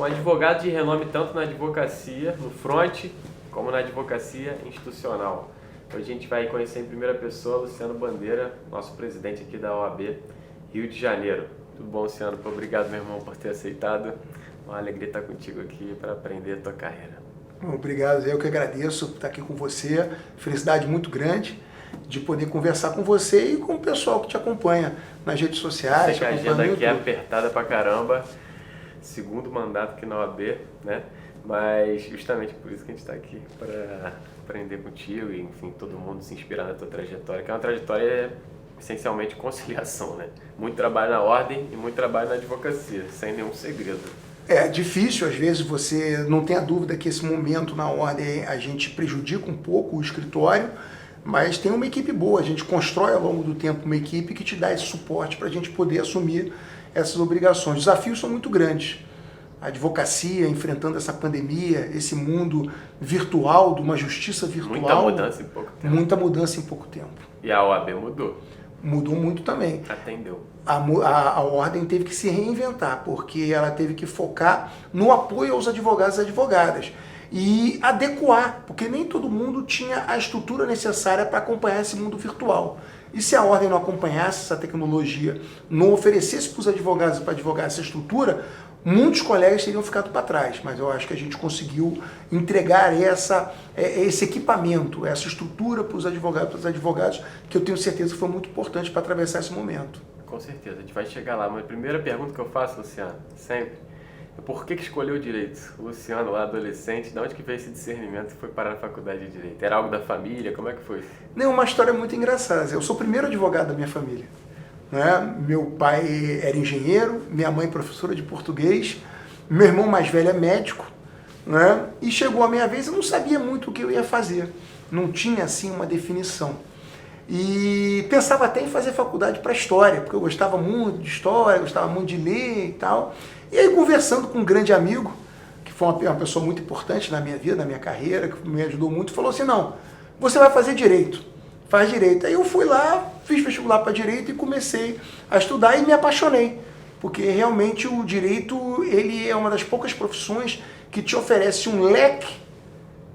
Um advogado de renome tanto na advocacia, no front, como na advocacia institucional. Hoje a gente vai conhecer em primeira pessoa Luciano Bandeira, nosso presidente aqui da OAB Rio de Janeiro. Tudo bom, Luciano? Obrigado, meu irmão, por ter aceitado. Uma alegria estar contigo aqui para aprender a tua carreira. Obrigado, eu que agradeço por estar aqui com você. Felicidade muito grande de poder conversar com você e com o pessoal que te acompanha nas redes sociais. Sei que a agenda aqui é apertada pra caramba, segundo mandato aqui na OAB, né? Mas justamente por isso que a gente está aqui, para aprender contigo e, enfim, todo mundo se inspirar na tua trajetória, que é uma trajetória essencialmente conciliação, né? Muito trabalho na ordem e muito trabalho na advocacia, sem nenhum segredo. É difícil, às vezes você não tem a dúvida que esse momento na ordem a gente prejudica um pouco o escritório, mas tem uma equipe boa, a gente constrói ao longo do tempo uma equipe que te dá esse suporte para a gente poder assumir essas obrigações. Os desafios são muito grandes. A advocacia enfrentando essa pandemia, esse mundo virtual, de uma justiça virtual. Muita mudança em pouco tempo. Muita mudança em pouco tempo. E a OAB mudou. Mudou muito também. Atendeu. A ordem teve que se reinventar, porque ela teve que focar no apoio aos advogados e advogadas. E adequar, porque nem todo mundo tinha a estrutura necessária para acompanhar esse mundo virtual. E se a ordem não acompanhasse essa tecnologia, não oferecesse para os advogados e para advogadas essa estrutura, muitos colegas teriam ficado para trás. Mas eu acho que a gente conseguiu entregar esse equipamento, essa estrutura para os advogados e para os advogados, que eu tenho certeza que foi muito importante para atravessar esse momento. Com certeza, a gente vai chegar lá. Mas a primeira pergunta que eu faço, Luciano, sempre, é por que escolheu o direito? O Luciano, lá adolescente, de onde que veio esse discernimento e foi parar na faculdade de direito? Era algo da família? Como é que foi? Não, uma história muito engraçada. Eu sou o primeiro advogado da minha família. Né? Meu pai era engenheiro, minha mãe professora de português, meu irmão mais velho é médico, né? E chegou a minha vez, eu não sabia muito o que eu ia fazer, não tinha assim uma definição. E pensava até em fazer faculdade para história, porque eu gostava muito de história, gostava muito de ler e tal. E aí, conversando com um grande amigo, que foi uma pessoa muito importante na minha vida, na minha carreira, que me ajudou muito, falou assim: não, você vai fazer direito, faz direito. Aí eu fui lá, fiz vestibular para direito e comecei a estudar e me apaixonei, porque realmente o direito, ele é uma das poucas profissões que te oferece um leque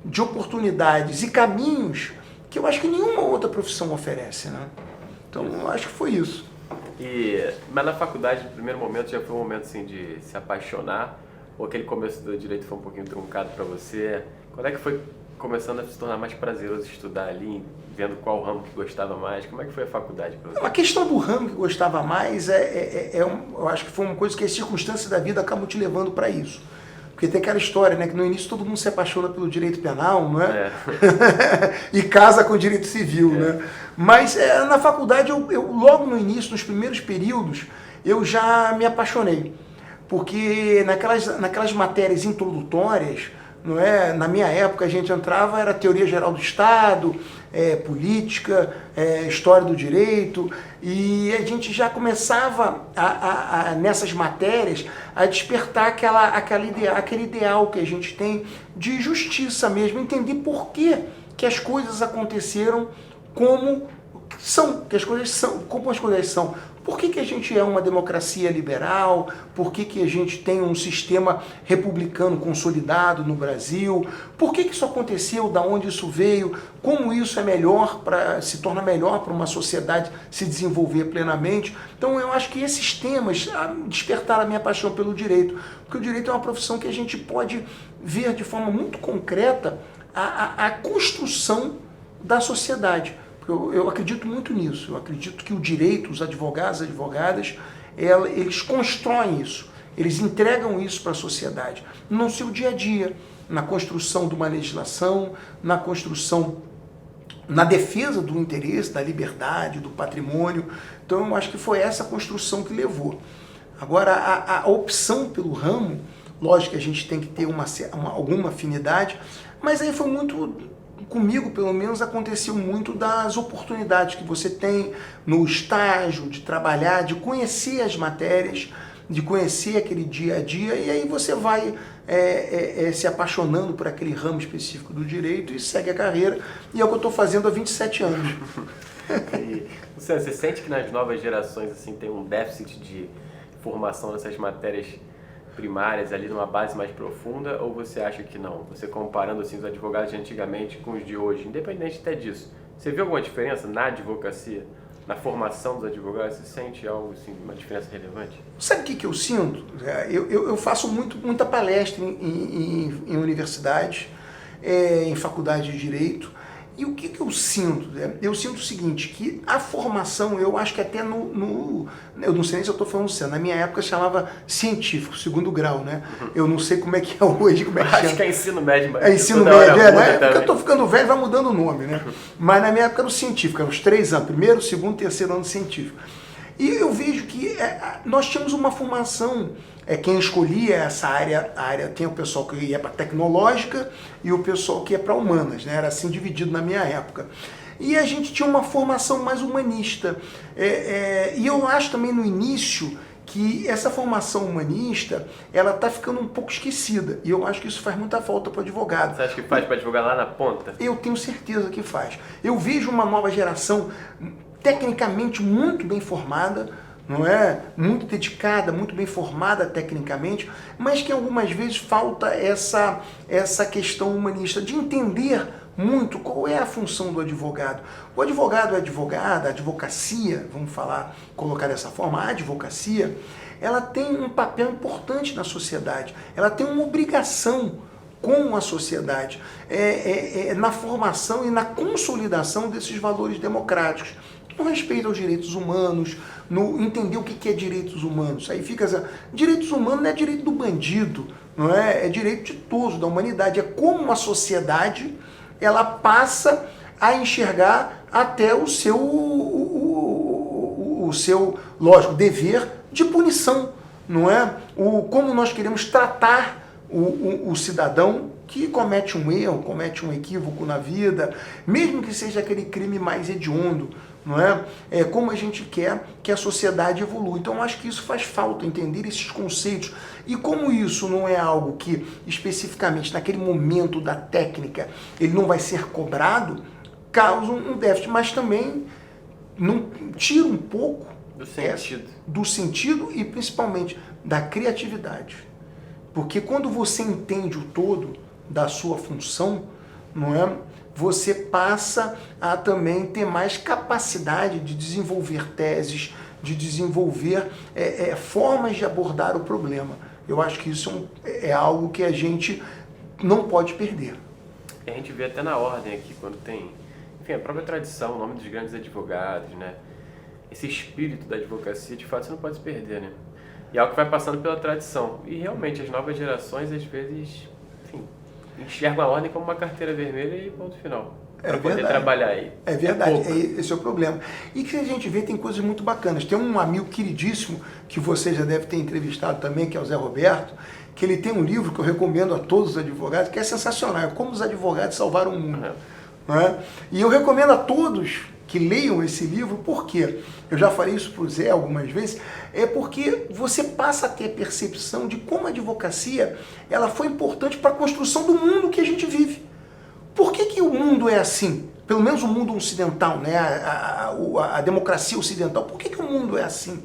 de oportunidades e caminhos que eu acho que nenhuma outra profissão oferece, né? Então, eu acho que foi isso. Mas na faculdade, no primeiro momento, já foi um momento assim de se apaixonar? Ou aquele começo do direito foi um pouquinho truncado para você? Quando é que foi começando a se tornar mais prazeroso estudar ali, vendo qual ramo que gostava mais? Como é que foi a faculdade para você? A questão do ramo que gostava mais, eu acho que foi uma coisa que as circunstâncias da vida acabam te levando para isso. Porque tem aquela história, né, que no início todo mundo se apaixona pelo direito penal, não é? E casa com o direito civil, né? Mas na faculdade, eu logo no início, nos primeiros períodos, eu já me apaixonei. Porque naquelas matérias introdutórias, não é? Na minha época a gente entrava, era teoria geral do Estado, política, história do direito, e a gente já começava nessas matérias a despertar aquele ideal que a gente tem de justiça mesmo, entender por que as coisas aconteceram como são, como as coisas são. Por que a gente é uma democracia liberal? Por que a gente tem um sistema republicano consolidado no Brasil? Por que isso aconteceu? Da onde isso veio? Como isso é melhor, se torna melhor para uma sociedade se desenvolver plenamente? Então eu acho que esses temas despertaram a minha paixão pelo direito, porque o direito é uma profissão que a gente pode ver de forma muito concreta a construção da sociedade. Eu acredito muito nisso, eu acredito que o direito, os advogados e advogadas, eles constroem isso, eles entregam isso para a sociedade, no seu dia a dia, na construção de uma legislação, na construção, na defesa do interesse, da liberdade, do patrimônio. Então eu acho que foi essa construção que levou. Agora, a opção pelo ramo, lógico que a gente tem que ter alguma afinidade, mas aí foi muito... Comigo, pelo menos, aconteceu muito das oportunidades que você tem no estágio, de trabalhar, de conhecer as matérias, de conhecer aquele dia a dia, e aí você vai se apaixonando por aquele ramo específico do direito e segue a carreira, e é o que eu estou fazendo há 27 anos. Você sente que nas novas gerações assim, tem um déficit de formação nessas matérias primárias ali numa base mais profunda, ou você acha que não? Você comparando assim os advogados de antigamente com os de hoje, independente até disso, você viu alguma diferença na advocacia, na formação dos advogados? Você sente algo assim, uma diferença relevante? Sabe o que eu sinto? Eu faço muita palestra em universidades, em faculdade de Direito. E o que eu sinto? Eu sinto o seguinte, que a formação, eu acho que até eu não sei nem se eu estou falando sério, na minha época chamava científico, segundo grau, né? Eu não sei como é que é hoje, como é que Acho que é ensino médio. É ensino médio, né? Porque eu estou ficando velho, vai mudando o nome, né? Mas na minha época era o científico, eram os 3 anos, primeiro, segundo, terceiro ano científico. E eu vejo que nós tínhamos uma formação, quem escolhia essa área, tem o pessoal que ia para tecnológica e o pessoal que ia para humanas, né? Era assim dividido na minha época. E a gente tinha uma formação mais humanista. E eu acho também no início que essa formação humanista, ela está ficando um pouco esquecida. E eu acho que isso faz muita falta para o advogado. Você acha que faz para advogar lá na ponta? Eu tenho certeza que faz. Eu vejo uma nova geração tecnicamente muito bem formada, não é? Muito dedicada, muito bem formada tecnicamente, mas que algumas vezes falta essa questão humanista, de entender muito qual é a função do advogado. O advogado é advogada, a advocacia, vamos colocar dessa forma, a advocacia, ela tem um papel importante na sociedade, ela tem uma obrigação com a sociedade, na formação e na consolidação desses valores democráticos, no respeito aos direitos humanos, no entender o que é direitos humanos. Aí fica assim, direitos humanos não é direito do bandido, não é? É direito de todos, da humanidade. É como uma sociedade ela passa a enxergar até o seu lógico, dever de punição, não é? Como nós queremos tratar o cidadão que comete um erro, comete um equívoco na vida, mesmo que seja aquele crime mais hediondo, não é? Como a gente quer que a sociedade evolua. Então, eu acho que isso faz falta, entender esses conceitos. E como isso não é algo que, especificamente, naquele momento da técnica, ele não vai ser cobrado, causa um déficit, mas também não tira um pouco do sentido e, principalmente, da criatividade. Porque quando você entende o todo da sua função, não é? Você passa a também ter mais capacidade de desenvolver teses, de desenvolver formas de abordar o problema. Eu acho que isso é algo que a gente não pode perder. A gente vê até na ordem aqui, quando tem, enfim, a própria tradição, o nome dos grandes advogados, né? Esse espírito da advocacia, de fato, você não pode se perder, né? E é algo que vai passando pela tradição. E realmente, as novas gerações, às vezes, enfim, enxergam a ordem como uma carteira vermelha e ponto final. Para poder trabalhar aí. É verdade, esse é o problema. E que a gente vê, tem coisas muito bacanas. Tem um amigo queridíssimo, que você já deve ter entrevistado também, que é o Zé Roberto, que ele tem um livro que eu recomendo a todos os advogados, que é sensacional, é Como os Advogados Salvaram o Mundo. Não é? E eu recomendo a todos que leiam esse livro, porque eu já falei isso para o Zé algumas vezes, porque você passa a ter a percepção de como a advocacia ela foi importante para a construção do mundo que a gente vive. Por que o mundo é assim? Pelo menos o mundo ocidental, né? a democracia ocidental, por que o mundo é assim?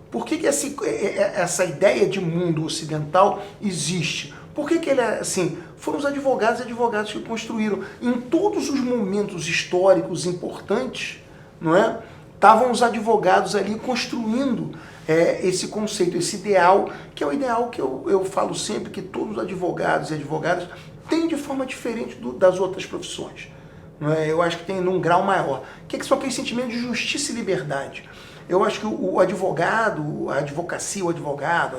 Por que essa ideia de mundo ocidental existe? Por que ele é assim? Foram os advogados e advogados que construíram. Em todos os momentos históricos importantes, não é? Estavam os advogados ali construindo esse conceito, esse ideal, que é o ideal que eu falo sempre, que todos os advogados e advogadas têm de forma diferente das outras profissões. Não é? Eu acho que tem num grau maior. Que são aquele sentimento de justiça e liberdade. Eu acho que o advogado, a advocacia, o advogado,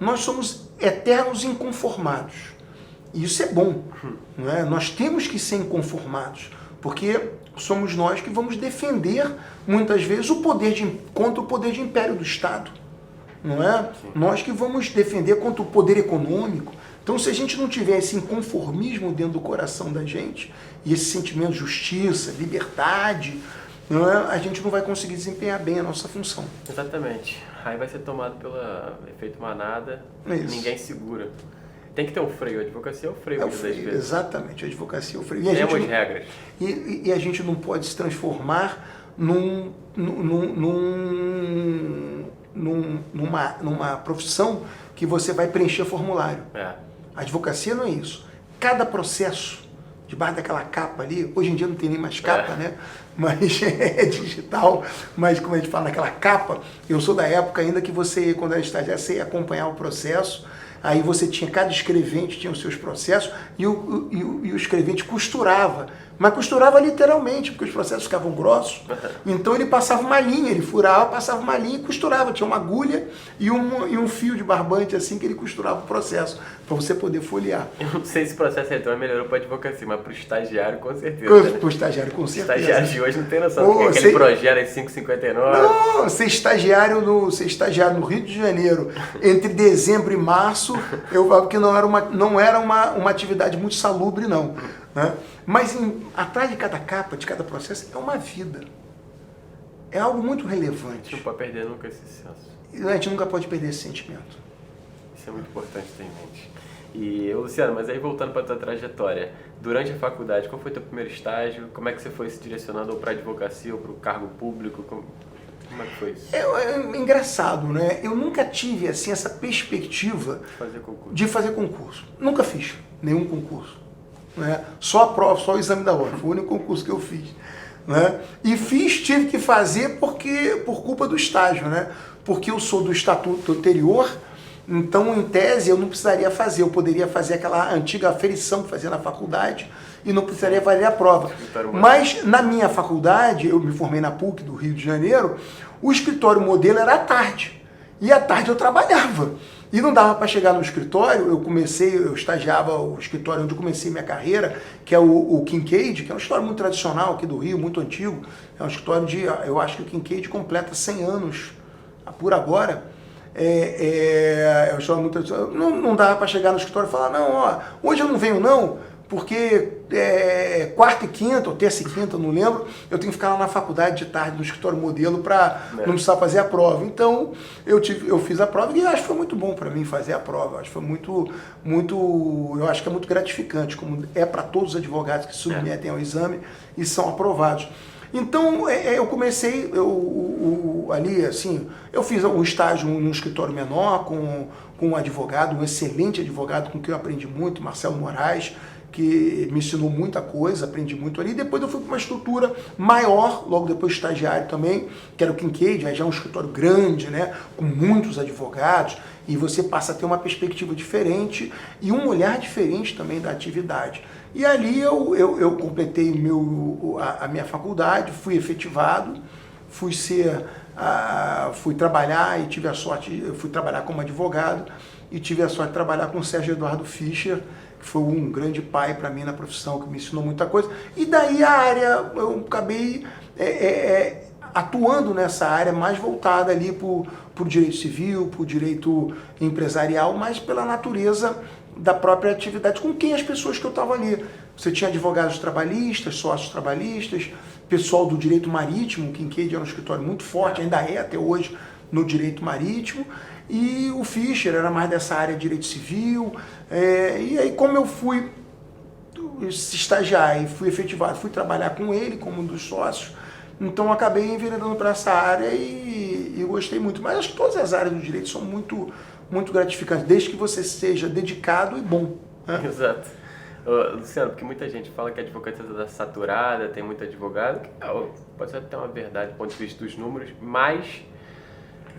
nós somos eternos inconformados. E isso é bom. Não é? Nós temos que ser inconformados, porque somos nós que vamos defender, muitas vezes, contra o poder de império do Estado. Não é? Nós que vamos defender contra o poder econômico. Então, se a gente não tiver esse inconformismo dentro do coração da gente, e esse sentimento de justiça, liberdade, não é? A gente não vai conseguir desempenhar bem a nossa função. Exatamente. Aí vai ser tomado pelo efeito manada, ninguém segura. Tem que ter um freio, a advocacia é o freio. Exatamente, a advocacia é o freio. Temos regras. E a gente não pode se transformar num numa profissão que você vai preencher formulário. A advocacia não é isso. Cada processo, debaixo daquela capa ali, hoje em dia não tem nem mais capa, né? Mas é digital, mas como a gente fala naquela capa, eu sou da época ainda que você, quando era estagiário, você ia acompanhar o processo, aí você tinha, cada escrevente tinha os seus processos, e o escrevente costurava, mas costurava literalmente, porque os processos ficavam grossos, então ele passava uma linha, ele furava, passava uma linha e costurava, tinha uma agulha e um fio de barbante assim que ele costurava o processo, para você poder folhear. Eu não sei se o processo eletrônico melhorou para a advocacia, mas para o estagiário com certeza. Para o estagiário com certeza. Estagiário de hoje não tem noção do que é aquele projeto em 559. Não, ser estagiário no Rio de Janeiro entre dezembro e março, eu falo que não era uma atividade muito salubre, não. Né? Mas atrás de cada capa, de cada processo, é uma vida. É algo muito relevante. A gente não pode perder nunca esse senso. A gente nunca pode perder esse sentimento. Isso é muito importante ter em mente. E, Luciano, mas aí voltando para a tua trajetória, durante a faculdade, qual foi o teu primeiro estágio? Como é que você foi se direcionando ou para a advocacia ou para o cargo público? Como é que foi isso? É engraçado, né? Eu nunca tive assim, essa perspectiva de fazer concurso. Nunca fiz nenhum concurso. Né? Só a prova, só o exame da ordem. Foi o único concurso que eu fiz. Né? E tive que fazer por culpa do estágio, né? Porque eu sou do estatuto anterior. Então, em tese, eu não precisaria fazer. Eu poderia fazer aquela antiga aferição que fazia na faculdade e não precisaria fazer a prova. Mas, na minha faculdade, eu me formei na PUC do Rio de Janeiro, o escritório modelo era à tarde. E à tarde eu trabalhava. E não dava para chegar no escritório. Eu estagiava o escritório onde eu comecei minha carreira, que é o Kincaid, que é um escritório muito tradicional aqui do Rio, muito antigo. É um escritório eu acho que o Kincaid completa 100 anos por agora. Não dava para chegar no escritório e falar, não, ó, hoje eu não venho não, porque quarta e quinta, ou terça e quinta, não lembro, eu tenho que ficar lá na faculdade de tarde, no escritório modelo, para não precisar fazer a prova. Então, eu fiz a prova e acho que foi muito bom para mim fazer a prova. Acho que foi eu acho que é muito gratificante, como é para todos os advogados que submetem ao exame e são aprovados. Então, eu comecei, ali, assim, eu fiz um estágio num escritório menor com um advogado, um excelente advogado com quem eu aprendi muito, Marcelo Moraes, que me ensinou muita coisa, aprendi muito ali. Depois eu fui para uma estrutura maior, logo depois estagiário também, que era o Kincaid, aí já é um escritório grande, né, com muitos advogados, e você passa a ter uma perspectiva diferente e um olhar diferente também da atividade. E ali eu completei a minha faculdade, fui efetivado, fui trabalhar e tive a sorte, eu fui trabalhar como advogado e tive a sorte de trabalhar com o Sérgio Eduardo Fischer, que foi um grande pai para mim na profissão, que me ensinou muita coisa. E daí a área, eu acabei atuando nessa área mais voltada ali para o direito civil, para o direito empresarial, mas pela natureza da própria atividade, com quem as pessoas que eu estava ali. Você tinha advogados trabalhistas, sócios trabalhistas, pessoal do direito marítimo, o Kincaid era um escritório muito forte, ainda é até hoje no direito marítimo, e o Fischer era mais dessa área de direito civil, e aí como eu fui estagiar e fui efetivado, fui trabalhar com ele como um dos sócios, então acabei enveredando para essa área e gostei muito. Mas acho que todas as áreas do direito são muito gratificantes, desde que você seja dedicado e bom. Né? Exato. Luciano, porque muita gente fala que a advocacia está saturada, tem muito advogado, que pode ser até uma verdade do ponto de vista dos números, mas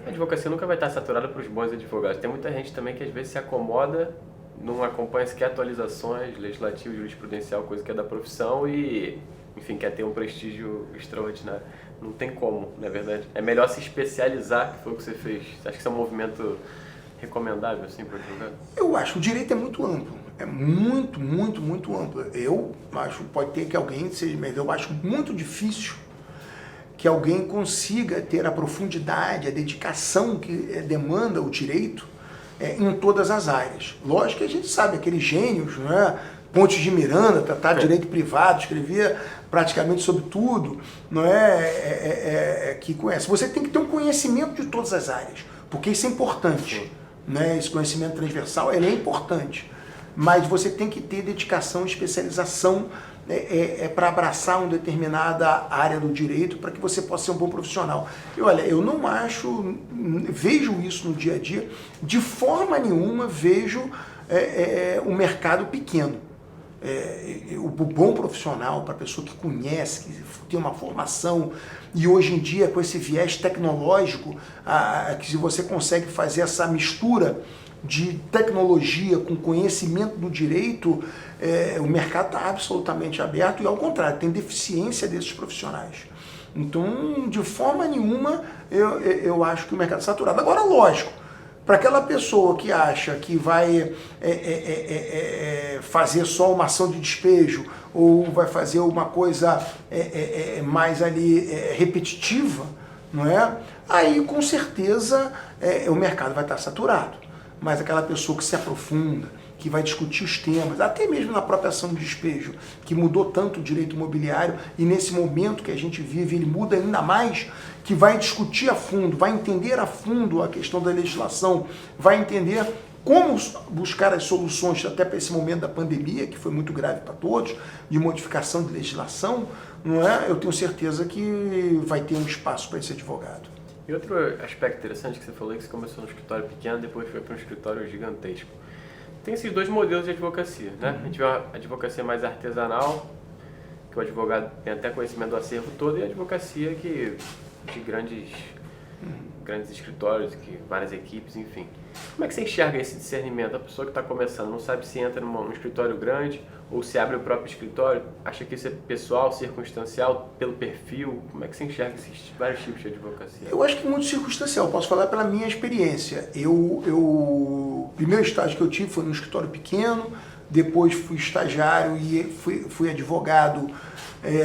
a advocacia nunca vai estar saturada para os bons advogados. Tem muita gente também que às vezes se acomoda, não acompanha sequer atualizações legislativas, jurisprudencial, coisa que é da profissão e, enfim, quer ter um prestígio extraordinário. Não tem como, na verdade. É melhor se especializar, que foi o que você fez. Você acha que isso é um movimento recomendável, assim, para o advogado? Eu acho que o direito é muito amplo. É muito amplo. Eu acho, pode ter que alguém seja, mas eu acho muito difícil que alguém consiga ter a profundidade, a dedicação que demanda o direito em todas as áreas. Lógico que a gente sabe, aqueles gênios, né? Pontes de Miranda, tratado de direito privado, escrevia praticamente sobre tudo, não que conhece. Você tem que ter um conhecimento de todas as áreas, porque isso é importante. Né? Esse conhecimento transversal ele é importante. Mas você tem que ter dedicação e especialização para abraçar uma determinada área do direito para que você possa ser um bom profissional. E olha, eu não acho, vejo isso no dia a dia, de forma nenhuma vejo um mercado pequeno. O bom profissional, para a pessoa que conhece, que tem uma formação, e hoje em dia com esse viés tecnológico, que se você consegue fazer essa mistura de tecnologia com conhecimento do direito, o mercado está absolutamente aberto e, ao contrário, tem deficiência desses profissionais. Então, de forma nenhuma, eu acho que o mercado está saturado. Agora, lógico, para aquela pessoa que acha que vai fazer só uma ação de despejo ou vai fazer uma coisa mais ali repetitiva, não é? Aí, com certeza, o mercado vai estar saturado. Mas aquela pessoa que se aprofunda, que vai discutir os temas, até mesmo na própria ação de despejo, que mudou tanto o direito imobiliário, e nesse momento que a gente vive, ele muda ainda mais, que vai discutir a fundo, vai entender a fundo a questão da legislação, vai entender como buscar as soluções até para esse momento da pandemia, que foi muito grave para todos, de modificação de legislação, não é? Eu tenho certeza que vai ter um espaço para esse advogado. E outro aspecto interessante que você falou é que você começou no escritório pequeno, depois foi para um escritório gigantesco. Tem esses dois modelos de advocacia, né? A gente vê uma advocacia mais artesanal, que o advogado tem até conhecimento do acervo todo, e a advocacia de grandes escritórios, que várias equipes, enfim. Como é que você enxerga esse discernimento? A pessoa que está começando não sabe se entra num escritório grande ou se abre o próprio escritório, acha que isso é pessoal, circunstancial, pelo perfil. Como é que você enxerga esses vários tipos de advocacia? Eu acho que muito circunstancial, posso falar pela minha experiência. O primeiro estágio que eu tive foi num escritório pequeno, depois fui estagiário e fui advogado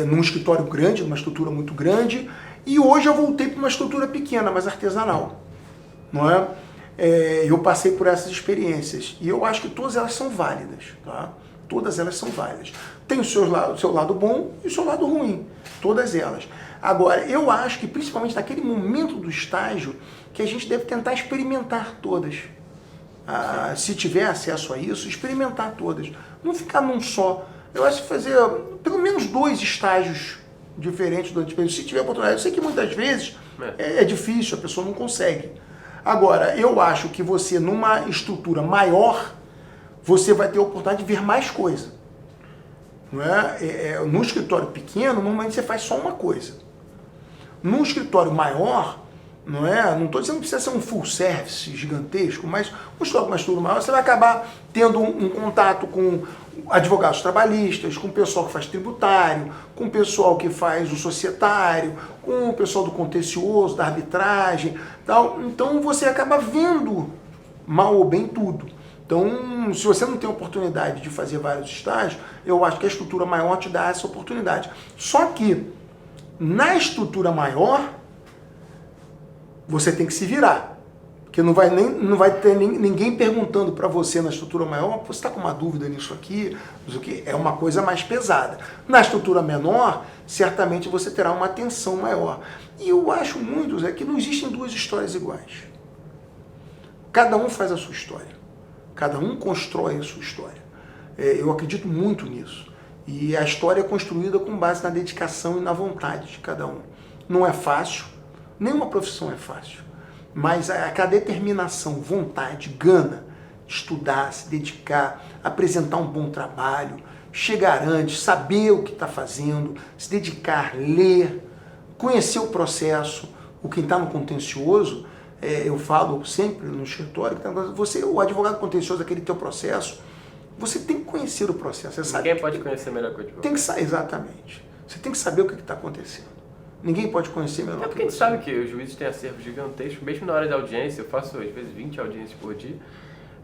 num escritório grande, numa estrutura muito grande, e hoje eu voltei para uma estrutura pequena, mas artesanal, não é? Eu passei por essas experiências e eu acho que todas elas são válidas, tá? Todas elas são válidas. Tem o seu lado bom e o seu lado ruim, todas elas. Agora, eu acho que principalmente naquele momento do estágio que a gente deve tentar experimentar todas. Se tiver acesso a isso, experimentar todas. Não ficar num só. Eu acho que fazer pelo menos 2 estágios diferentes durante o período. Se tiver oportunidade, eu sei que muitas vezes é difícil, a pessoa não consegue. Agora, eu acho que você, numa estrutura maior, você vai ter a oportunidade de ver mais coisa. Não é? No escritório pequeno, normalmente você faz só uma coisa. Num escritório maior, não é? Não estou dizendo que precisa ser um full service gigantesco, mas um escritório com uma estrutura maior, você vai acabar tendo um contato com advogados trabalhistas, com o pessoal que faz tributário, com o pessoal que faz o societário, com o pessoal do contencioso, da arbitragem, tal. Então você acaba vendo mal ou bem tudo. Então, se você não tem oportunidade de fazer vários estágios, eu acho que a estrutura maior te dá essa oportunidade. Só que, na estrutura maior, você tem que se virar. Porque não vai ter ninguém perguntando para você na estrutura maior, você está com uma dúvida nisso aqui, isso aqui é uma coisa mais pesada. Na estrutura menor, certamente você terá uma atenção maior. E eu acho muito, Zé, que não existem 2 histórias iguais. Cada um faz a sua história. Cada um constrói a sua história. Eu acredito muito nisso. E a história é construída com base na dedicação e na vontade de cada um. Não é fácil, nenhuma profissão é fácil. Mas a determinação, vontade, gana, estudar, se dedicar, apresentar um bom trabalho, chegar antes, saber o que está fazendo, se dedicar, ler, conhecer o processo. Quem está no contencioso, eu falo sempre no escritório, o advogado contencioso, aquele teu processo, você tem que conhecer o processo. Ninguém pode conhecer melhor que o advogado. Tem que exatamente. Você tem que saber o que está acontecendo. Ninguém pode conhecer melhor. Porque a gente sabe que os juízes têm acervos gigantescos, mesmo na hora da audiência, eu faço às vezes 20 audiências por dia,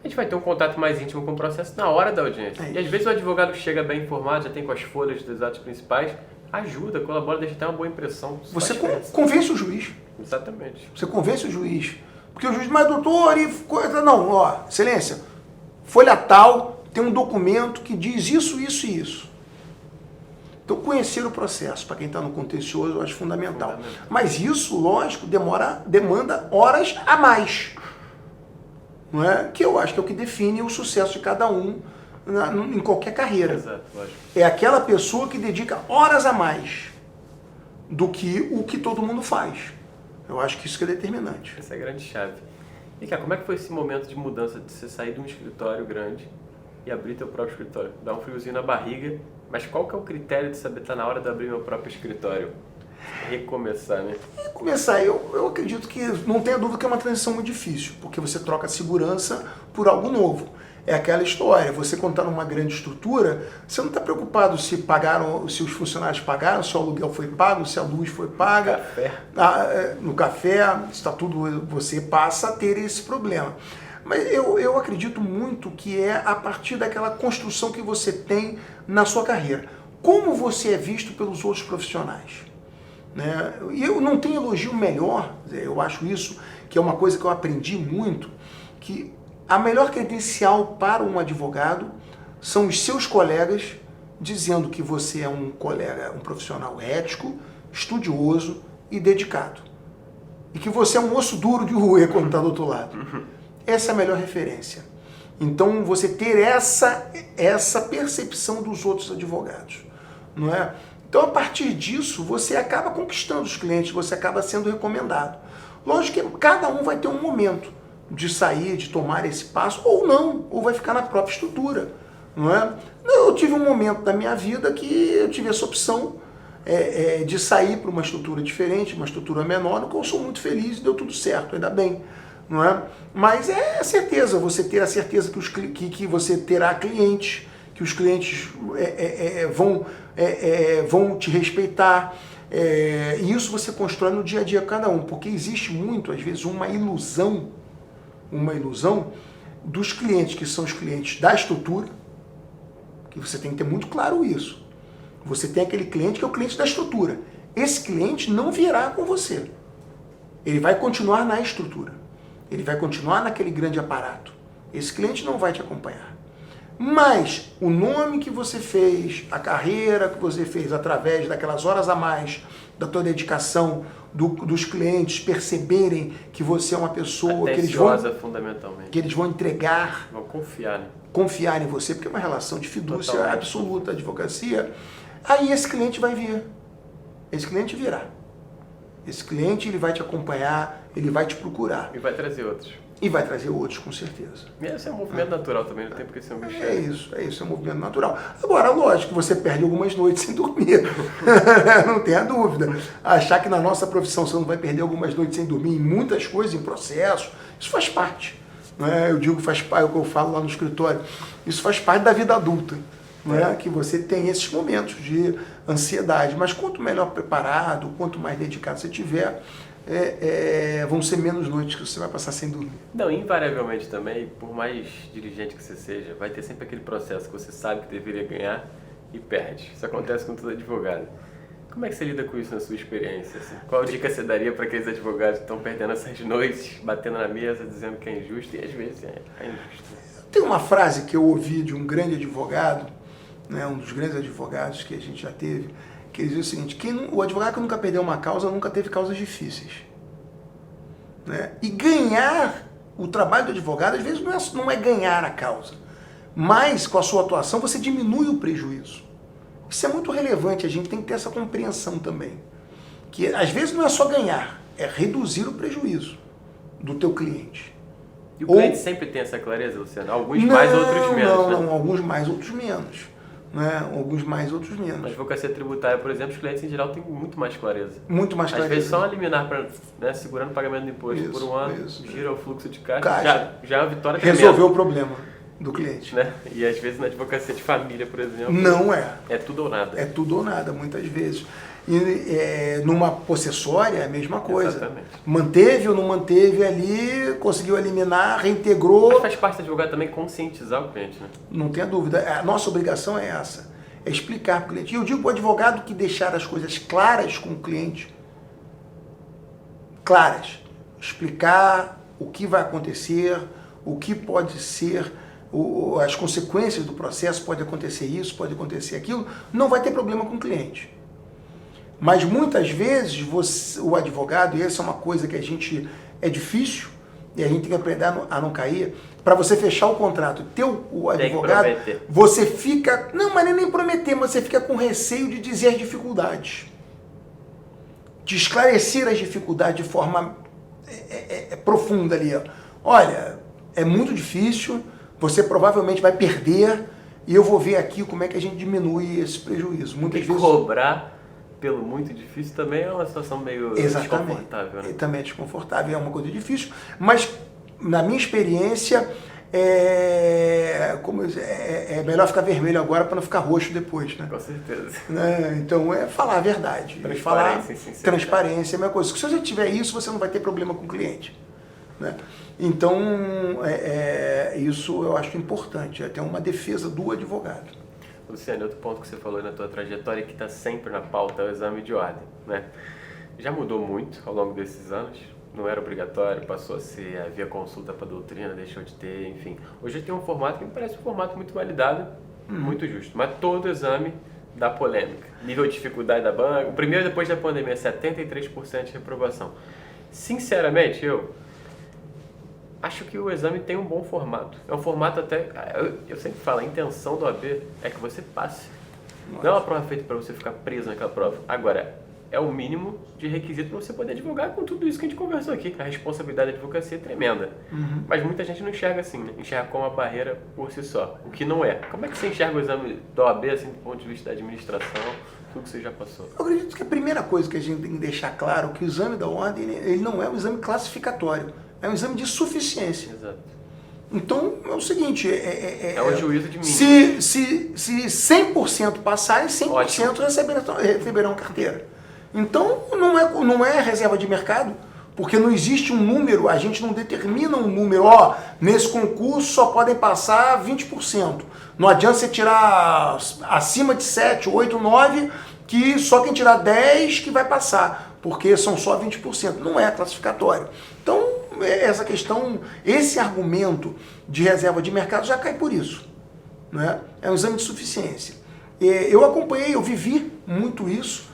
a gente vai ter um contato mais íntimo com o processo na hora da audiência. E às vezes o advogado chega bem informado, já tem com as folhas dos atos principais, ajuda, colabora, deixa até uma boa impressão. Você convence o juiz. Exatamente. Você convence o juiz. Porque o juiz, mas doutor, não, ó, excelência, folha tal, tem um documento que diz isso, isso e isso. Então, conhecer o processo, para quem está no contencioso, eu acho fundamental. Mas isso, lógico, demanda horas a mais. Não é? Que eu acho que é o que define o sucesso de cada um em qualquer carreira. Exato, lógico. É aquela pessoa que dedica horas a mais do que o que todo mundo faz. Eu acho que isso que é determinante. Essa é a grande chave. E cara, como é que foi esse momento de mudança de você sair de um escritório grande e abrir teu próprio escritório? Dá um friozinho na barriga, mas qual que é o critério de saber que tá na hora de abrir meu próprio escritório? Recomeçar, né? Começar, eu acredito que não tenha dúvida que é uma transição muito difícil, porque você troca a segurança por algo novo. É aquela história, você quando está numa grande estrutura, você não está preocupado se pagaram, se os funcionários pagaram, se o aluguel foi pago, se a luz foi paga. No café, está tudo, você passa a ter esse problema. Mas eu acredito muito que é a partir daquela construção que você tem na sua carreira. Como você é visto pelos outros profissionais. Né? E eu não tenho elogio melhor, eu acho isso, que é uma coisa que eu aprendi muito, que a melhor credencial para um advogado são os seus colegas dizendo que você é um colega, um profissional ético, estudioso e dedicado. E que você é um osso duro de roer quando está do outro lado. Essa é a melhor referência. Então você ter essa percepção dos outros advogados, não é? Então a partir disso você acaba conquistando os clientes, você acaba sendo recomendado. Lógico que cada um vai ter um momento de sair, de tomar esse passo, ou não, ou vai ficar na própria estrutura, não é? Eu tive um momento da minha vida que eu tive essa opção de sair para uma estrutura diferente, uma estrutura menor, no qual eu sou muito feliz e deu tudo certo, ainda bem, não é? Mas é a certeza, você ter a certeza que você terá clientes, que os clientes vão te respeitar, e isso você constrói no dia a dia cada um, porque existe muito, às vezes, uma ilusão dos clientes que são os clientes da estrutura, que você tem que ter muito claro isso. Você tem aquele cliente que é o cliente da estrutura. Esse cliente não virá com você. Ele vai continuar na estrutura. Ele vai continuar naquele grande aparato. Esse cliente não vai te acompanhar. Mas o nome que você fez, a carreira que você fez através daquelas horas a mais, da tua dedicação, dos clientes perceberem que você é uma pessoa fundamentalmente. Que eles vão entregar, vão confiar em você, porque é uma relação de fidúcia absoluta, advocacia. Aí esse cliente vai vir, esse cliente virá, esse cliente ele vai te acompanhar, ele vai te procurar. E vai trazer outros. E vai trazer outros, com certeza. E esse é um movimento natural também, não tem porque ser um bicho. É isso, é um movimento natural. Agora, lógico que você perde algumas noites sem dormir, não tenha dúvida. Achar que na nossa profissão você não vai perder algumas noites sem dormir em muitas coisas, em processos, isso faz parte. Não é? Eu digo, faz parte, é o que eu falo lá no escritório, isso faz parte da vida adulta. Não é? Que você tem esses momentos de ansiedade, mas quanto melhor preparado, quanto mais dedicado você tiver, vão ser menos noites que você vai passar sem dormir. Não, invariavelmente também, por mais dirigente que você seja, vai ter sempre aquele processo que você sabe que deveria ganhar e perde. Isso acontece com todo advogado. Como é que você lida com isso na sua experiência? Assim? Qual dica você daria para aqueles advogados que estão perdendo essas noites, batendo na mesa, dizendo que é injusto, e às vezes é injusto? Tem uma frase que eu ouvi de um grande advogado, né, um dos grandes advogados que a gente já teve, que ele dizia o seguinte: o advogado que nunca perdeu uma causa, nunca teve causas difíceis. Né? E ganhar o trabalho do advogado, às vezes, não é ganhar a causa, mas com a sua atuação você diminui o prejuízo. Isso é muito relevante, a gente tem que ter essa compreensão também. Que às vezes não é só ganhar, é reduzir o prejuízo do teu cliente. E o cliente sempre tem essa clareza, Luciano? Alguns mais, outros menos. Não, alguns mais, outros menos. Né? Alguns mais, outros menos. Na advocacia tributária, por exemplo, os clientes em geral têm muito mais clareza. Muito mais clareza. Às vezes só uma liminar, segurando o pagamento do imposto por um ano, gira o fluxo de caixa. Já é uma vitória tremenda. Resolveu o problema do cliente. Né? E às vezes na advocacia de família, por exemplo... Não é. É tudo ou nada. É tudo ou nada, muitas vezes. E numa possessória é a mesma coisa. Exatamente. Manteve ou não manteve ali, conseguiu eliminar, reintegrou. Mas faz parte do advogado também conscientizar o cliente, né? Não tenha dúvida. A nossa obrigação é essa. É explicar para o cliente. E eu digo para o advogado que deixar as coisas claras com o cliente. Claras. Explicar o que vai acontecer, o que pode ser, as consequências do processo, pode acontecer isso, pode acontecer aquilo. Não vai ter problema com o cliente. Mas muitas vezes o advogado, e essa é uma coisa que é difícil, e a gente tem que aprender a não cair, para você fechar o contrato, ter o advogado, você fica... Não, mas nem prometer, mas você fica com receio de dizer as dificuldades. De esclarecer as dificuldades de forma profunda ali. Ó. Olha, é muito difícil, você provavelmente vai perder e eu vou ver aqui como é que a gente diminui esse prejuízo. Muitas vezes... Cobrar pelo muito difícil também é uma situação meio desconfortável. Né? Também é desconfortável, é uma coisa difícil, mas na minha experiência é melhor ficar vermelho agora para não ficar roxo depois. Né? Com certeza. Então é falar a verdade. Transparência é a mesma coisa. Se você tiver isso, você não vai ter problema com o cliente. Né? Então, isso eu acho importante, é ter uma defesa do advogado. Luciano, outro ponto que você falou na tua trajetória que está sempre na pauta é o exame de ordem. Né? Já mudou muito ao longo desses anos, não era obrigatório, passou a ser, havia consulta para doutrina, deixou de ter, enfim. Hoje tem um formato que me parece um formato muito validado, muito justo, mas todo exame dá polêmica. Nível de dificuldade da banca, o primeiro depois da pandemia, 73% de reprovação. Sinceramente, eu acho que o exame tem um bom formato. É um formato até... Eu sempre falo, a intenção do AB é que você passe. Não é uma prova feita para você ficar preso naquela prova. Agora, é o mínimo de requisito para você poder advogar com tudo isso que a gente conversou aqui. A responsabilidade da advocacia é tremenda. Mas muita gente não enxerga assim, né? Enxerga como uma barreira por si só. O que não é. Como é que você enxerga o exame do OAB, assim, do ponto de vista da administração, tudo que você já passou? Eu acredito que a primeira coisa que a gente tem que deixar claro é que o exame da ordem, ele não é um exame classificatório. É um exame de suficiência. Exato. Então, é o seguinte... É um juízo de mínimo. Se 100% passarem, 100% receberão carteira. Então, não é reserva de mercado, porque não existe um número, a gente não determina um número, nesse concurso só podem passar 20%. Não adianta você tirar acima de 7, 8, 9, que só quem tirar 10 que vai passar, porque são só 20%. Não é classificatório. Então, essa questão, esse argumento de reserva de mercado já cai por isso. Né? É um exame de suficiência. Eu acompanhei, eu vivi muito isso.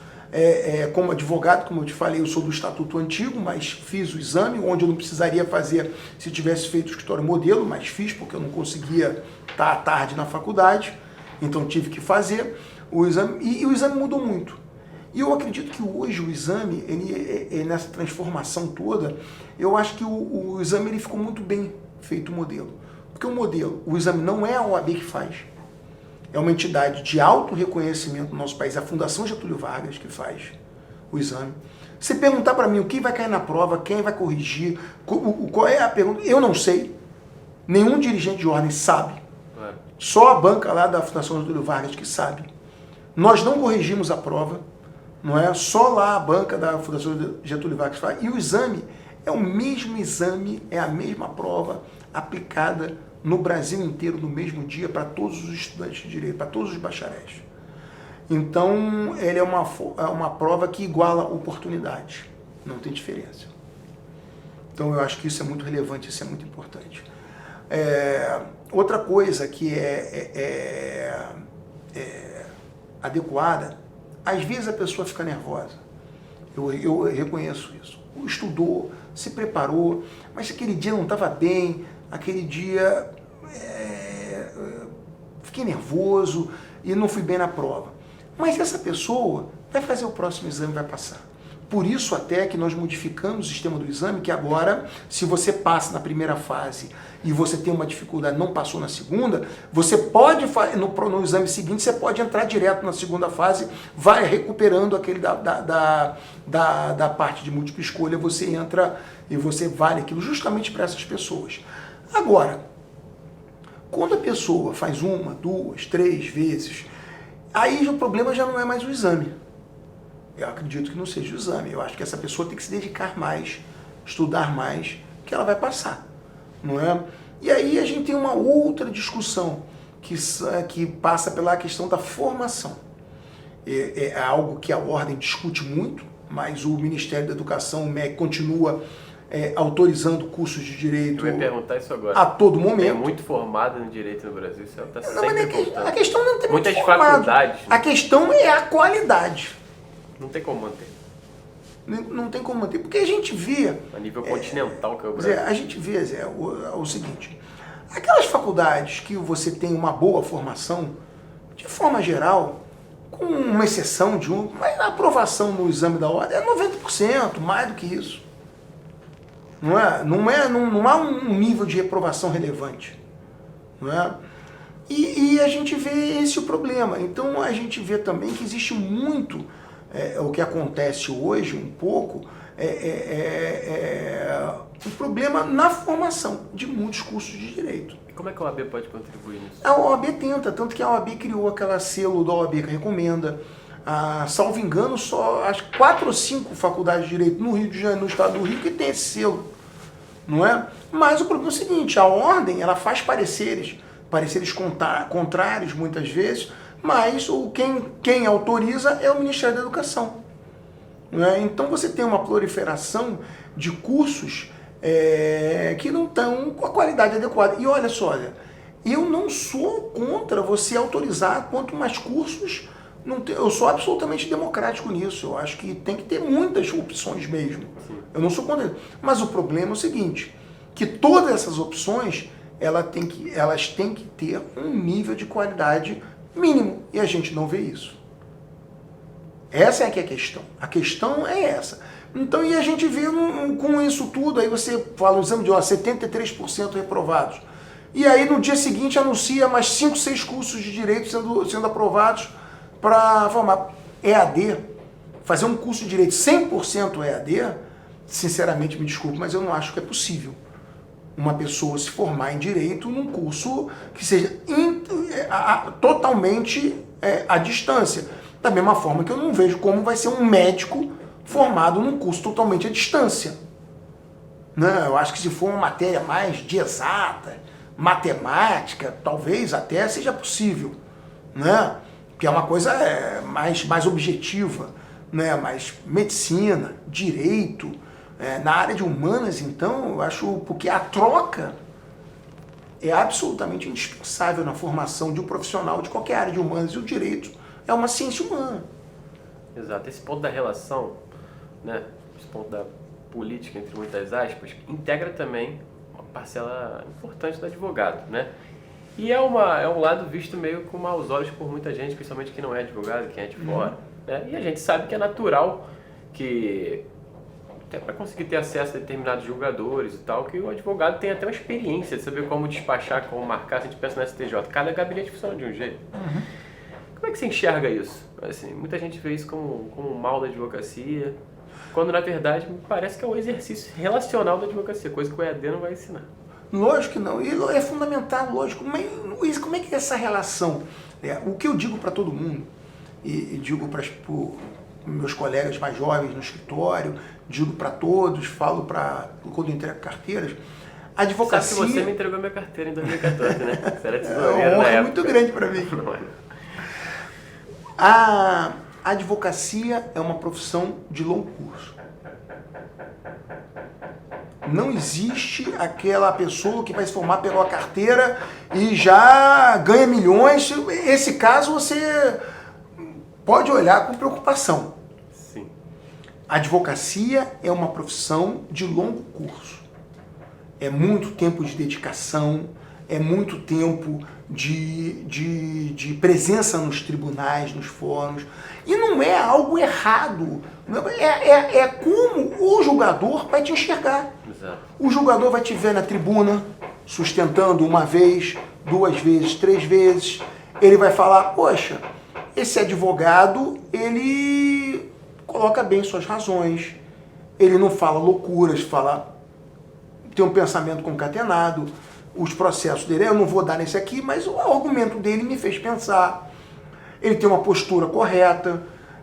Como advogado, como eu te falei, eu sou do Estatuto Antigo, mas fiz o exame, onde eu não precisaria fazer se tivesse feito o escritório modelo, mas fiz porque eu não conseguia estar à tarde na faculdade, então tive que fazer o exame, e o exame mudou muito. E eu acredito que hoje o exame, ele nessa transformação toda, eu acho que o exame ele ficou muito bem feito o modelo. Porque o exame não é a OAB que faz. É uma entidade de alto reconhecimento no nosso país, a Fundação Getúlio Vargas, que faz o exame. Se perguntar para mim o que vai cair na prova, quem vai corrigir, qual é a pergunta, eu não sei. Nenhum dirigente de ordem sabe. Só a banca lá da Fundação Getúlio Vargas que sabe. Nós não corrigimos a prova, não é? Só lá a banca da Fundação Getúlio Vargas faz. E o exame é o mesmo exame, é a mesma prova aplicada no Brasil inteiro, no mesmo dia, para todos os estudantes de direito, para todos os bacharéis. Então, ele é uma prova que iguala oportunidade, não tem diferença. Então, eu acho que isso é muito relevante, isso é muito importante. Outra coisa que é adequada, às vezes a pessoa fica nervosa, eu reconheço isso. Estudou, se preparou, mas se aquele dia não estava bem, aquele dia fiquei nervoso e não fui bem na prova. Mas essa pessoa vai fazer o próximo exame e vai passar. Por isso até que nós modificamos o sistema do exame, que agora, se você passa na primeira fase e você tem uma dificuldade, não passou na segunda, você pode, no exame seguinte, você pode entrar direto na segunda fase, vai recuperando aquele da parte de múltipla escolha, você entra e você vale aquilo justamente para essas pessoas. Agora, quando a pessoa faz 1, 2, 3 vezes, aí o problema já não é mais o exame. Eu acredito que não seja o exame. Eu acho que essa pessoa tem que se dedicar mais, estudar mais, que ela vai passar. Não é? E aí a gente tem uma outra discussão que passa pela questão da formação. É algo que a ordem discute muito, mas o Ministério da Educação, o MEC, continua autorizando cursos de direito. Eu ia perguntar isso agora. A todo momento. É muito formado no direito no Brasil, isso está sempre voltando. A questão não tem muitas faculdades. Né? A questão é a qualidade. Não tem como manter. Não tem como manter, porque a gente vê... A nível continental que é o Brasil. A gente vê, Zé, o seguinte, Aquelas faculdades que você tem uma boa formação, de forma geral, com uma exceção de mas a aprovação no exame da ordem é 90%, mais do que isso. Não há um nível de reprovação relevante. Não é? E a gente vê esse o problema. Então a gente vê também que existe muito, o que acontece hoje um pouco, um problema na formação de muitos cursos de direito. E como é que a OAB pode contribuir nisso? A OAB tenta, tanto que a OAB criou aquela selo da OAB que recomenda. Salvo engano, só as 4 ou 5 faculdades de direito no Rio de Janeiro, no estado do Rio, que tem esse selo. Não é? Mas o problema é o seguinte, a ordem ela faz pareceres contrários muitas vezes, mas quem autoriza é o Ministério da Educação. Não é? Então você tem uma proliferação de cursos que não estão com a qualidade adequada. E olha só, eu não sou contra você autorizar quanto mais cursos, eu sou absolutamente democrático nisso, eu acho que tem que ter muitas opções mesmo. Eu não sou contra isso. Mas o problema é o seguinte, que todas essas opções elas têm que ter um nível de qualidade mínimo, e a gente não vê isso. Essa é que é a questão. A questão é essa. Então, e a gente vê com isso tudo, aí você fala o exame de 73% reprovados. E aí no dia seguinte anuncia mais 5, 6 cursos de direito sendo aprovados para formar EAD. Fazer um curso de direito 100% EAD, sinceramente me desculpe, mas eu não acho que é possível uma pessoa se formar em direito num curso que seja totalmente à distância. Da mesma forma que eu não vejo como vai ser um médico formado num curso totalmente à distância. Não, eu acho que se for uma matéria mais de exata, matemática, talvez até seja possível, né? Que é uma coisa mais objetiva, né? Mais medicina, direito, na área de humanas, então, eu acho, porque a troca é absolutamente indispensável na formação de um profissional de qualquer área de humanas, e o direito é uma ciência humana. Exato. Esse ponto da relação, né? Esse ponto da política, entre muitas aspas, integra também uma parcela importante do advogado, né? E é um lado visto meio com maus olhos por muita gente, principalmente quem não é advogado, quem é de fora, né? E a gente sabe que é natural que, até para conseguir ter acesso a determinados julgadores e tal, que o advogado tem até uma experiência de saber como despachar, como marcar. Se a gente pensa no STJ, cada gabinete funciona de um jeito. Como é que você enxerga isso? Assim, muita gente vê isso como um mal da advocacia, quando na verdade me parece que é um exercício relacional da advocacia, coisa que o EAD não vai ensinar. Lógico que não, e é fundamental, lógico, mas como é que é essa relação? O que eu digo para todo mundo, e digo para meus colegas mais jovens no escritório, digo para todos, falo quando eu entrego carteiras, a advocacia... Sabe que você me entregou minha carteira em 2014, né? Você era tesoureiro na época. É uma honra muito grande para mim. A advocacia é uma profissão de longo curso. Não existe aquela pessoa que vai se formar, pegou a carteira e já ganha milhões. Esse caso você pode olhar com preocupação. Sim. A advocacia é uma profissão de longo curso. É muito tempo de dedicação, é muito tempo de presença nos tribunais, nos fóruns. E não é algo errado. É como o julgador vai te enxergar. Exato. O julgador vai te ver na tribuna, sustentando 1 vez, 2 vezes, 3 vezes. Ele vai falar, poxa, esse advogado, ele coloca bem suas razões. Ele não fala loucuras, tem um pensamento concatenado. Os processos dele, eu não vou dar nesse aqui, mas o argumento dele me fez pensar. Ele tem uma postura correta.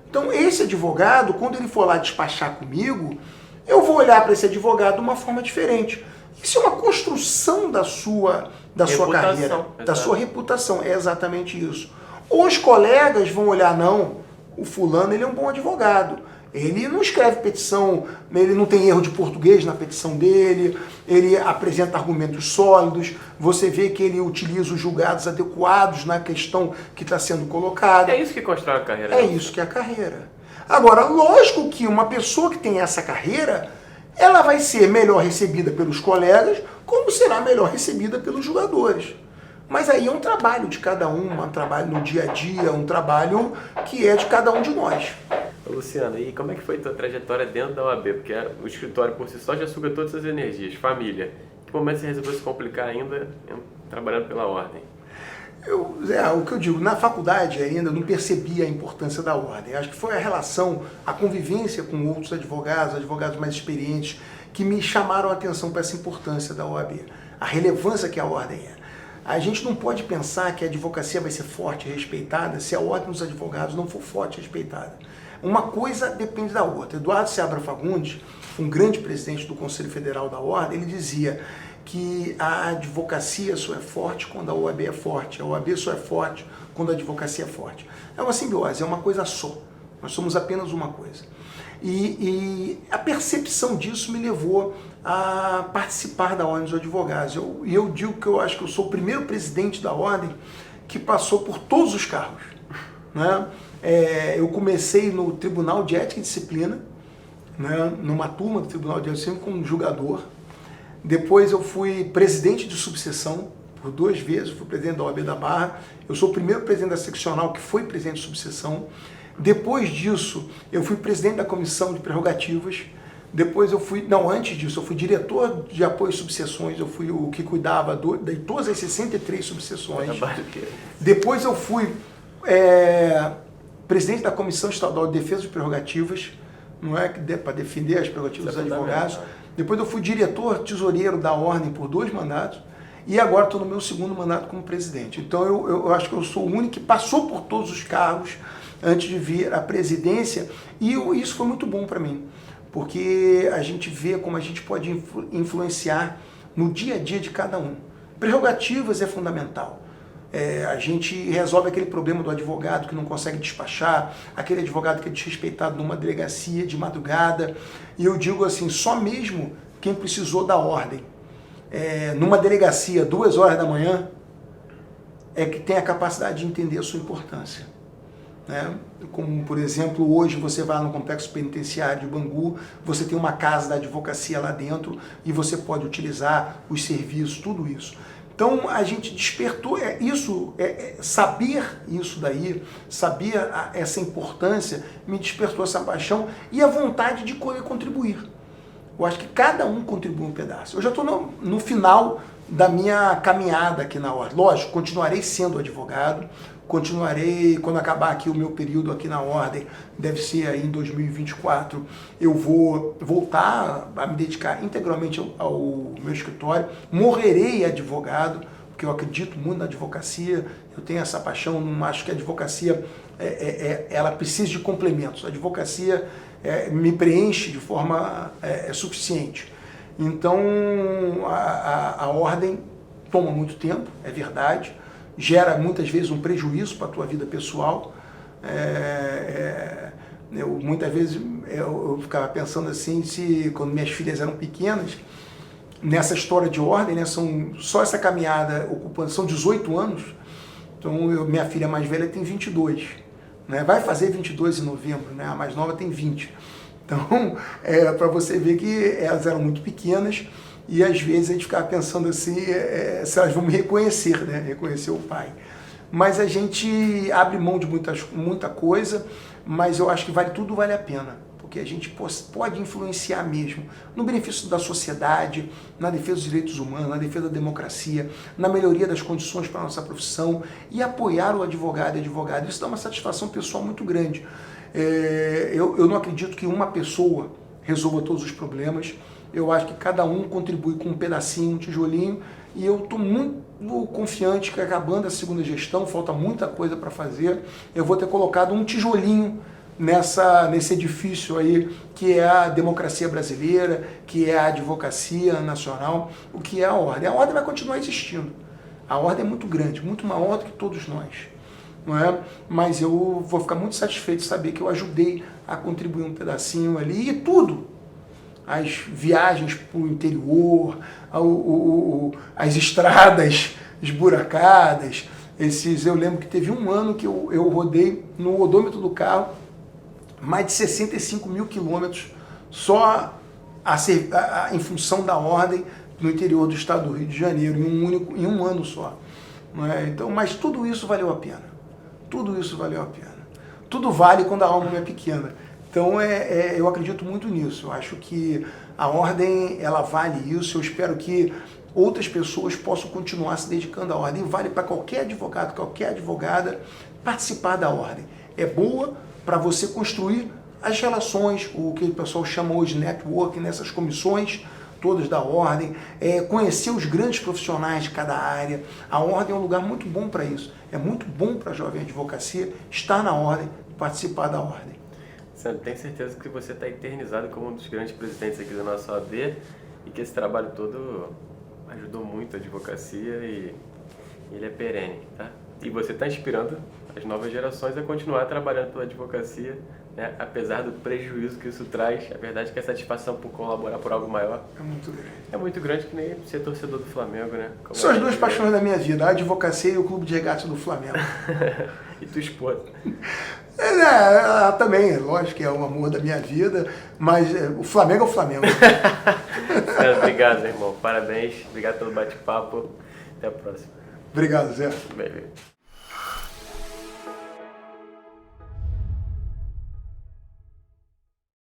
Então, esse advogado, quando ele for lá despachar comigo, eu vou olhar para esse advogado de uma forma diferente. Isso é uma construção da sua carreira, da sua reputação. É exatamente isso. Os colegas vão olhar, não, o fulano ele é um bom advogado. Ele não escreve petição, ele não tem erro de português na petição dele, ele apresenta argumentos sólidos, você vê que ele utiliza os julgados adequados na questão que está sendo colocada. É isso que constrói a carreira. É isso que é a carreira. Agora, lógico que uma pessoa que tem essa carreira, ela vai ser melhor recebida pelos colegas, como será melhor recebida pelos jogadores. Mas aí é um trabalho de cada um trabalho no dia a dia, um trabalho que é de cada um de nós. Luciano, e como é que foi a tua trajetória dentro da OAB? Porque o escritório por si só já suga todas as energias, família. Que momento você resolveu se complicar ainda trabalhando pela ordem? O que eu digo, na faculdade ainda eu não percebia a importância da ordem. Acho que foi a relação, a convivência com outros advogados mais experientes, que me chamaram a atenção para essa importância da OAB, a relevância que a ordem é. A gente não pode pensar que a advocacia vai ser forte e respeitada se a ordem dos advogados não for forte e respeitada. Uma coisa depende da outra. Eduardo Seabra Fagundes, um grande presidente do Conselho Federal da Ordem, ele dizia que a advocacia só é forte quando a OAB é forte, a OAB só é forte quando a advocacia é forte. É uma simbiose, é uma coisa só. Nós somos apenas uma coisa. E a percepção disso me levou a participar da Ordem dos Advogados. Eu digo que eu acho que eu sou o primeiro presidente da Ordem que passou por todos os cargos, né? Eu comecei no Tribunal de Ética e Disciplina, né, numa turma do Tribunal de Ética e Disciplina como julgador. Depois eu fui presidente de subseção por 2 vezes, fui presidente da OAB da Barra. Eu sou o primeiro presidente da seccional que foi presidente de subseção. Depois disso, eu fui presidente da comissão de prerrogativas. Depois antes disso, eu fui diretor de apoio às subseções, eu fui o que cuidava de todas as 63 subseções. Depois eu fui presidente da Comissão Estadual de Defesa de Prerrogativas, não é para defender as prerrogativas dos advogados. Depois eu fui diretor tesoureiro da Ordem por 2 mandatos e agora estou no meu 2º mandato como presidente. Então eu acho que eu sou o único que passou por todos os cargos antes de vir à presidência e isso foi muito bom para mim, porque a gente vê como a gente pode influenciar no dia a dia de cada um. Prerrogativas é fundamental. A gente resolve aquele problema do advogado que não consegue despachar, aquele advogado que é desrespeitado numa delegacia de madrugada. E eu digo assim, só mesmo quem precisou da ordem numa delegacia 2 horas da manhã é que tem a capacidade de entender a sua importância. Né? Como, por exemplo, hoje você vai no Complexo Penitenciário de Bangu, você tem uma casa da advocacia lá dentro e você pode utilizar os serviços, tudo isso. Então a gente despertou saber isso daí, saber essa importância, me despertou essa paixão e a vontade de contribuir. Eu acho que cada um contribui um pedaço. Eu já estou no final da minha caminhada aqui na Ordem. Lógico, continuarei sendo advogado, continuarei, quando acabar aqui o meu período aqui na Ordem, deve ser aí em 2024, eu vou voltar a me dedicar integralmente ao meu escritório, morrerei advogado, porque eu acredito muito na advocacia, eu tenho essa paixão, não acho que a advocacia ela precisa de complementos, a advocacia me preenche de forma suficiente. Então a Ordem toma muito tempo, é verdade, gera muitas vezes um prejuízo para a tua vida pessoal. Muitas vezes eu ficava pensando assim, quando minhas filhas eram pequenas, nessa história de ordem, né, só essa caminhada ocupando, são 18 anos, então minha filha mais velha tem 22, né, vai fazer 22 em novembro, né, a mais nova tem 20. Então, para você ver que elas eram muito pequenas, e às vezes a gente ficava pensando assim, se elas vão me reconhecer, né? Reconhecer o pai. Mas a gente abre mão de muita coisa, mas eu acho que tudo vale a pena, porque a gente pode influenciar mesmo no benefício da sociedade, na defesa dos direitos humanos, na defesa da democracia, na melhoria das condições para a nossa profissão e apoiar o advogado e a advogada. Isso dá uma satisfação pessoal muito grande. Eu não acredito que uma pessoa resolva todos os problemas. Eu acho que cada um contribui com um pedacinho, um tijolinho, e eu estou muito confiante que acabando a 2ª gestão, falta muita coisa para fazer, eu vou ter colocado um tijolinho nesse edifício aí, que é a democracia brasileira, que é a advocacia nacional, o que é a Ordem. A Ordem vai continuar existindo. A Ordem é muito grande, muito maior do que todos nós. Não é? Mas eu vou ficar muito satisfeito de saber que eu ajudei a contribuir um pedacinho ali, e tudo. As viagens para o interior, as estradas esburacadas. Eu lembro que teve um ano que eu rodei no odômetro do carro mais de 65 mil quilômetros só em função da ordem no interior do estado do Rio de Janeiro, em um ano só. Não é? Então, mas tudo isso valeu a pena. Tudo isso valeu a pena. Tudo vale quando a alma não é pequena. Então, eu acredito muito nisso. Eu acho que a ordem, ela vale isso. Eu espero que outras pessoas possam continuar se dedicando à ordem. Vale para qualquer advogado, qualquer advogada participar da ordem. É boa para você construir as relações, o que o pessoal chama hoje de networking, nessas comissões todas da ordem, conhecer os grandes profissionais de cada área. A ordem é um lugar muito bom para isso. É muito bom para a jovem advocacia estar na ordem, participar da ordem. Sandro, tenho certeza que você está eternizado como um dos grandes presidentes aqui da nossa OAB e que esse trabalho todo ajudou muito a advocacia e ele é perene, tá? E você está inspirando as novas gerações a continuar trabalhando pela advocacia, né? Apesar do prejuízo que isso traz. A verdade é que a satisfação por colaborar por algo maior é muito grande. É muito grande, que nem ser torcedor do Flamengo, né? São as duas paixões da minha vida, a advocacia e o clube de regatas do Flamengo. E tua esposa? Ela também, lógico que é o amor da minha vida, mas o Flamengo é o Flamengo. Obrigado, meu irmão. Parabéns. Obrigado pelo bate-papo. Até a próxima. Obrigado, Zé. Beleza.